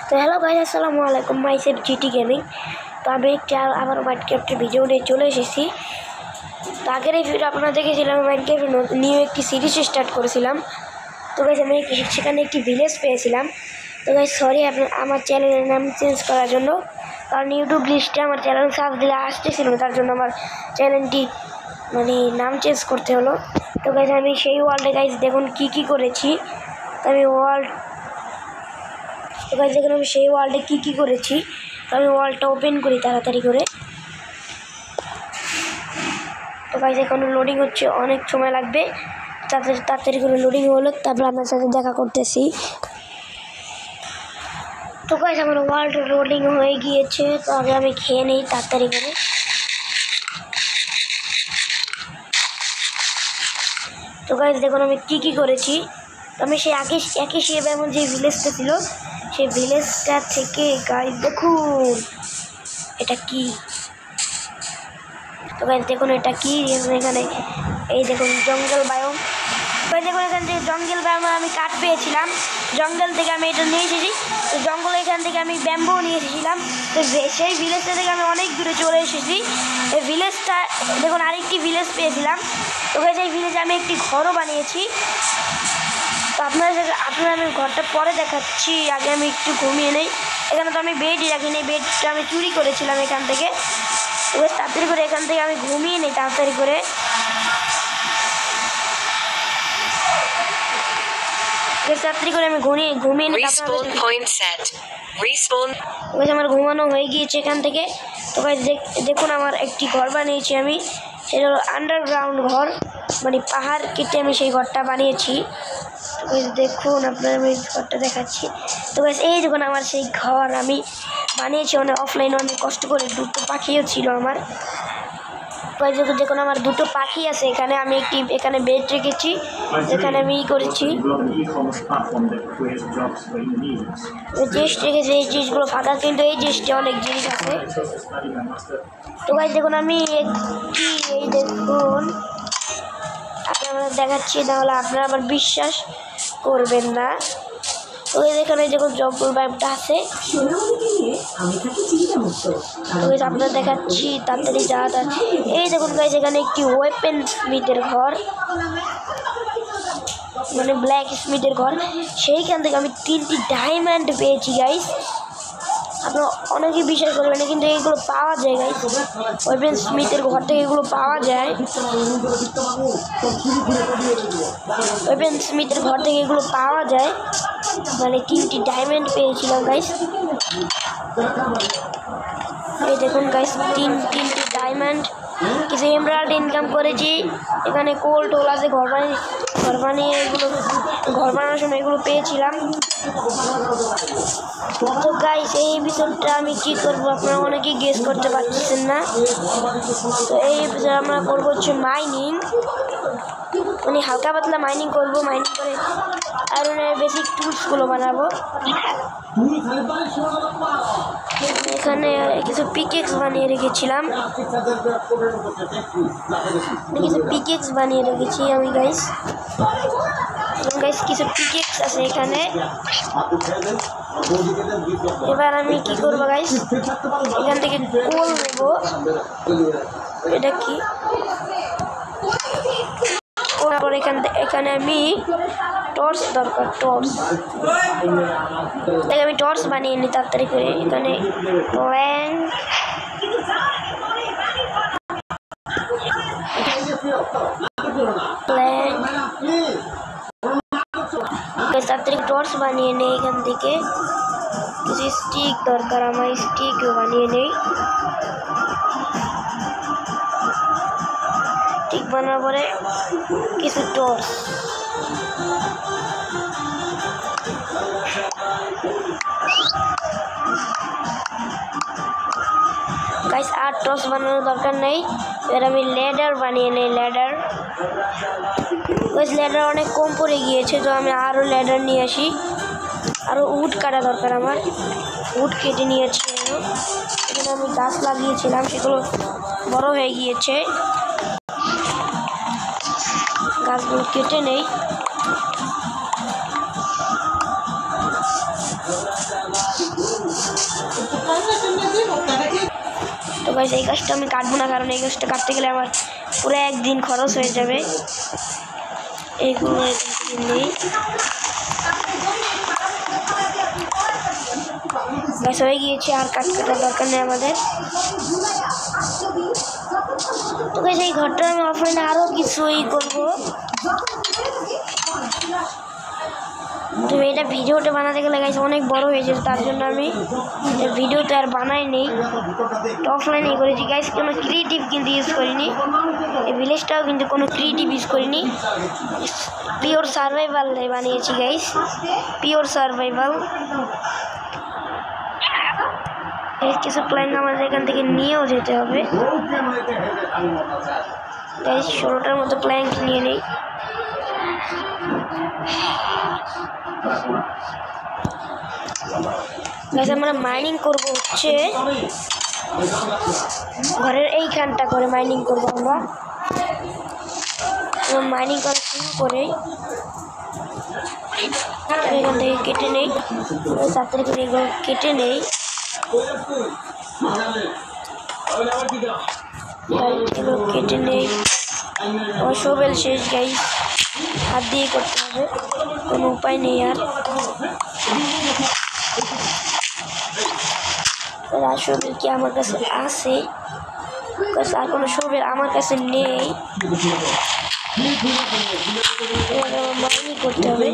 তো hello guys, আসসালামু আলাইকুম। Myself GT gaming. তো আমি আবার মাইনক্রাফ্টের ভিডিও নিয়ে চলে এসেছি। তো আগের এই ভিডিও আপনারা দেখেছিলাম, মাইনক্রাফ্টের নিউ একটি সিরিজ স্টার্ট করেছিলাম। তো গাইস আমি সেখানে একটি ভিলেজ পেয়েছিলাম। তো গাইস সরি আমার চ্যানেলের নাম চেঞ্জ করার জন্য, কারণ ইউটিউব লিস্টে আমার চ্যানেল সার্চ দিলে আসতেছিল, তার জন্য আমার চ্যানেলটি নাম চেঞ্জ করতে হলো। তো গাইস আমি সেই ওয়ার্ল্ডে গাইস দেখুন কী করেছি। তো আমি আমি সেই ওয়ার্ল্ডে কী করেছি। তো আমি ওয়ার্ল্ডটা ওপেন করি তাড়াতাড়ি করে। তো গাইস এখন লোডিং হচ্ছে, অনেক সময় লাগবে, তাড়াতাড়ি করে লোডিং হলো, তারপর আপনার সাথে দেখা করতেছি। তো গাইস আমার ওয়ার্ল্ড লোডিং হয়ে গিয়েছে। তো আগে আমি খেয়ে নিই তাড়াতাড়ি করে। তো গাইস দেখুন আমি কী করেছি। তো আমি সেই একই শেপ এমন যে ভিলেজটা ছিল, সেই ভিলেজটা থেকে গাইস দেখুন এটা কি। তো গাইস দেখুন এটা কি, এখানে এই দেখুন জঙ্গল বায়োম। দেখুন এখান থেকে জঙ্গল বায়োমে আমি কাঠ পেয়েছিলাম, জঙ্গল থেকে আমি এটা নিয়ে এসেছি। তো জঙ্গলে এখান থেকে আমি ব্যাম্বু নিয়ে এসেছিলাম। তো সেই ভিলেজটা থেকে আমি অনেক দূরে চলে এসেছি। এই ভিলেজটা দেখুন আরেকটি ভিলেজ পেয়েছিলাম। তো গাইস এই ভিলেজে আমি একটি ঘরও বানিয়েছি। তো আপনারা আমি ঘরটা পরে দেখাচ্ছি, আগে আমি একটু ঘুমিয়ে নেই। এখানে তো আমি বেডই রাখিনি, বেডটা আমি চুরি করেছিলাম এখান থেকে। এবার তাড়াতাড়ি করে এখান থেকে আমি ঘুমিয়ে নিই তাড়াতাড়ি করে। তাড়াতাড়ি করে আমি ঘুমিয়ে নিই। আমার ঘুমানো হয়ে গিয়েছে এখান থেকে। তো গাইস দেখুন আমার একটি ঘর বানিয়েছি আমি, সেটা হলো আন্ডারগ্রাউন্ড ঘর, পাহাড় কেটে আমি সেই ঘরটা বানিয়েছি। দেখুন আপনার আমি ঘরটা দেখাচ্ছি। তো গাইস এই দেখুন আমার সেই ঘর আমি বানিয়েছি অফলাইনে অনেক কষ্ট করে। দুটো পাখিও ছিল আমার। দেখুন আমার দুটো পাখি আছে এখানে। আমি এখানে বেড রেখেছি, এখানে আমি করেছি চেস্ট রেখেছি। এই জিনিসগুলো ফাঁকা, কিন্তু এই চেস্টে অনেক জিনিস আছে। তো গাইস দেখুন আমি এই দেখুন আপনারা দেখাচ্ছি, তাহলে আপনারা আবার বিশ্বাস করবেন না। তো এখানে দেখুন জঙ্গল বায়োমটা আছে, আপনারা দেখাচ্ছি তাড়াতাড়ি যাওয়া। এই দেখুন গাইস এখানে একটি ওয়েপেন স্মিথের ঘর, ব্ল্যাক স্মিথের ঘর। সেইখান থেকে আমি 3টি ডায়মন্ড পেয়েছি গাইস। আপনারা অনেকেই বিশ্বাস করবেন না, কিন্তু এগুলো পাওয়া যায় গাইস। ওয়েপেন স্মিথের ঘর থেকে এগুলো পাওয়া যায়, ওয়েপেন স্মিথের ঘর থেকে এগুলো পাওয়া যায়। 3টি ডায়মন্ড পেয়েছিলাম গাইস। এই দেখুন গাইস তিনটি ডায়মন্ড, কিছু এমরাল্ড ইনকাম করেছি। এখানে টোল আছে, ঘর বানিয়ে এগুলো ঘর বানানোর সময় এগুলো পেয়েছিলাম। তো গাইস এই এপিসোডটা আমি কি করবো আপনারা অনেকেই গেস করতে পারতেছেন না। তো এই এপিসোড আমরা করবো হচ্ছে মাইনিং, হালকা পাতলা মাইনিং করবো। মাইনিং করে আয়রনের বেসিক টুলসগুলো বানাবো। এখানে কিছু পিকেক্স বানিয়ে রেখেছিলাম, আমি গাইস। কিছু পিকেক্স আছে এখানে। এবার আমি কি করবো গাইস, এখান থেকে কোল নেব। এটা কি এখানে আমি টর্চ দরকার, আমি টর্চ বানিয়ে নিই তাড়াতাড়ি করে। এখানে তাড়াতাড়ি টর্চ বানিয়ে নেই। এখান থেকে কিছু স্টিক দরকার, আমার স্টিকও বানিয়ে নেই। স্টিক বানানোর পরে কিছু টর্চ, গাইস আর টর্চ বানানোর দরকার নেই। এবার আমি ল্যাডার বানিয়ে নেই। ল্যাডার অনেক কম পড়ে গিয়েছে, তো আমি আরও ল্যাডার নিয়ে আসি। আরও উড কাটা দরকার, আমার উড কেটে নিয়েছি। এখানে আমি গাছ লাগিয়েছিলাম, সেগুলো বড় হয়ে গিয়েছে, গাছগুলো কেটে নেই। তো গাইস এই গাছটা আমি কাটবো না, কারণ এই গাছটা কাটতে গেলে আমার পুরো একদিন খরচ হয়ে যাবে। এইগুলো নেই গাছ হয়ে গিয়েছে, আর কাটার দরকার নেই আমাদের। তো গাইস এই ঘরটা আমি অফলাইনে আরও কিছুই করবো, তো এটা ভিডিওটা বানাতে গেলে গাইস অনেক বড় হয়ে যেত, তার জন্য আমি ভিডিওতে আর বানাইনি, অফলাইনেই করেছি গাইস। কোনো ক্রিয়েটিভ কিন্তু ইউজ করিনি, এই ভিলেজটাও কিন্তু কোনো ক্রিয়েটিভ ইউজ করিনি, পিওর সার্ভাইভাল বানিয়েছি গাইস, পিওর সার্ভাইভাল। কিছু প্ল্যাঙ্ক আমাদের এখান থেকে নিয়েও যেতে হবে গাইস, 16টার মতো প্ল্যাঙ্ক নিয়ে নেই। গাইস আমরা মাইনিং করবো হচ্ছে ঘরের এইখানটা করে মাইনিং করবো আমরা। মাইনিং করা শুরু করে এখান থেকে কেটে নেই, সাথে করে এগুলো কেটে নেই, কেটে নেই। আমার শোবেল শেষ গাইস, হাত দিয়ে করতে হবে, কোনো উপায় নেই আর। শোবেল কি আমার কাছে আছে? আর কোনো শোবেল আমার কাছে নেই, মাইনিং করতে হবে।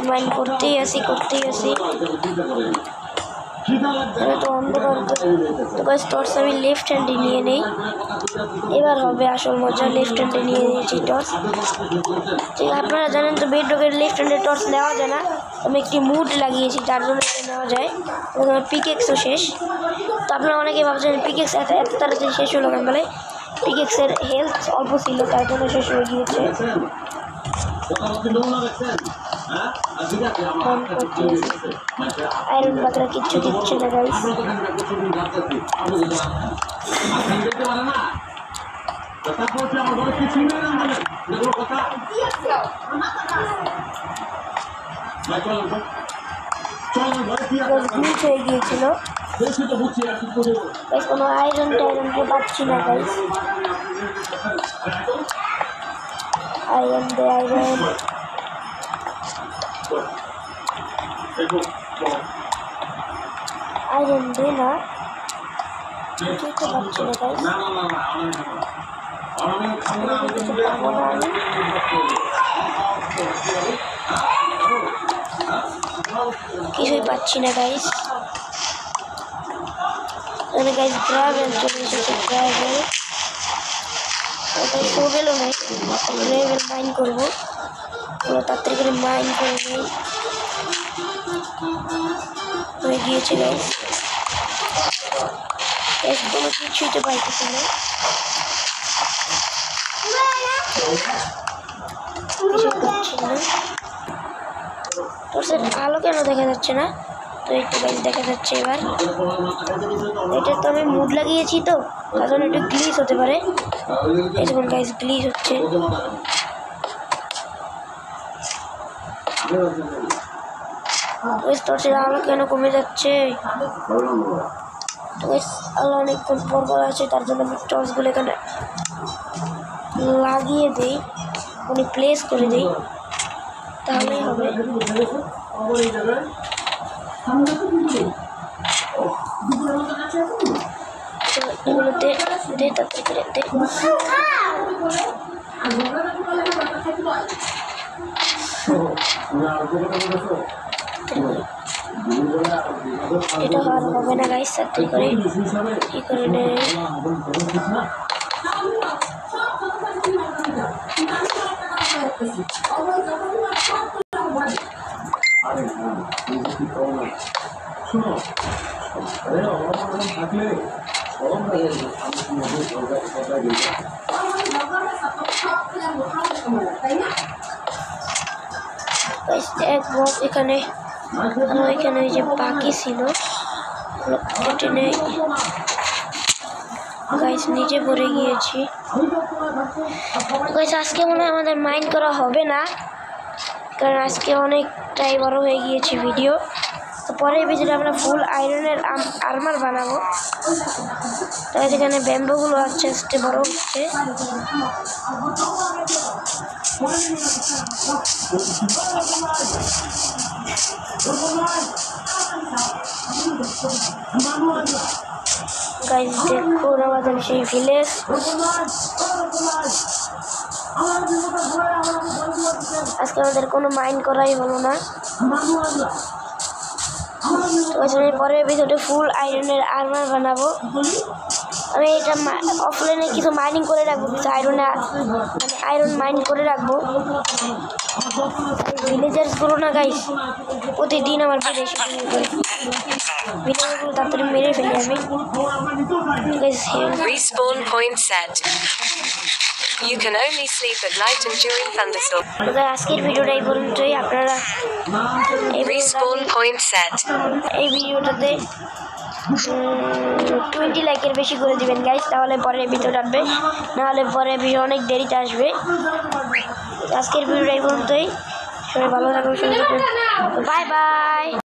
মাইন করতেই আসি তো অন্ধকার। তো গাইস টর্চ আমি লেফট হ্যান্ডে নিয়ে নেই, এবার হবে আসল মজা। লেফট হ্যান্ডে নিয়ে নিয়েছি টর্চ। ঠিক আপনারা জানেন তো বেডরকের লেফট হ্যান্ডে টর্চ নেওয়া যায় না, আমি একটি মুড লাগিয়েছি যার জন্য নেওয়া যায়। আমার পিকেক্সও শেষ, তো আপনারা অনেকে ভাবছেন পিকেক্স এত তাড়াতাড়ি শেষ হলো কেন, বলে পিকেক্সের হেলথ অল্প ছিল তার জন্য শেষ হয়ে গিয়েছে। আয়রন বাকরা কিচ্ছু দিচ্ছে না গাইস, গ্লিচ হয়ে গিয়েছিল, কোনো আয়রনকে পাচ্ছি না গাইস। আয়রন দে, আয়রন দে না, দেখতে পাচ্ছি না গাইস, কিছুই পাচ্ছি না গাইস। এখানে গাইস গ্রাভেল চলে এসেছে, গ্রাভেল শোভেলও নেই, গ্রাভেল মাইন করবো, তাড়াতাড়ি করে মাইন করে নেই, হয়ে গিয়েছে গাইস। কোনো কিছুই তো পাইতেছে না, কিছু পাচ্ছি না। টর্চের আলো কেন দেখা যাচ্ছে না? তো একটু গাইস দেখা যাচ্ছে এবার। এটা তো আমি মুড লাগিয়েছি, তো তার জন্য একটু গ্লিচ হতে পারে। এই যখন গাইস গ্লিচ হচ্ছে, টর্চের আলো কেন কমে যাচ্ছে? তো আলো অনেকক্ষণ পর আছে, তার জন্য আমি টর্চগুলো এখানে লাগিয়ে দিই, মানে প্লেস করে দিই, তাহলেই হবে। এগুলো দে তাড়াতাড়ি করে দে। এটা আর হবে না গাইস, তাড়াতাড়ি করে কি করে নেই। এখানে এখানে যে বাকি ছিল কেটে নেই গাইস, নিচে পড়ে গিয়েছি গাইস। আজকে মনে হয় আমাদের মাইন্ড করা হবে না, কারণ আজকে অনেকটাই বড় হয়ে গিয়েছে ভিডিও। তো পরের ভিতরে আমরা ফুল আয়রনের আর্মার বানাবো। তো এখানে ব্যাম্বোগুলো আস্তে আস্তে বড় হচ্ছে। গাইস দেখুন আমাদের সেই ভিলেজ। আজকে আমাদের কোনো মাইন্ড করাই হলো না। তো আমি পরের ভিতরে ফুল আয়রনের আর্মার বানাবো। আমি এটা অফলাইনে কিছু মাইনিং করে রাখবো, কিছু আয়রন মাইন করে রাখবো। ভিলেজার্সগুলো না গাইস প্রতিদিন আমার বেড়ে এসে ভিলেজারগুলো তাড়াতাড়ি মেরে ফেলি আমি। Respawn point set. You can only sleep at night and during thunderstorms. আজকের ভিডিওটা এই পর্যন্তই। আপনারা Respawn point set. এই ভিডিওটাতে 20 লাইকের বেশি করে দিবেন গাইস, তাহলে পরের ভিডিও আসবে, নাহলে পরের ভিডিও অনেক দেরিতে আসবে। আজকের ভিডিওটা এই পর্যন্তই। সবাই ভালো থাকবেন, সুস্থ থাকবেন। Bye bye.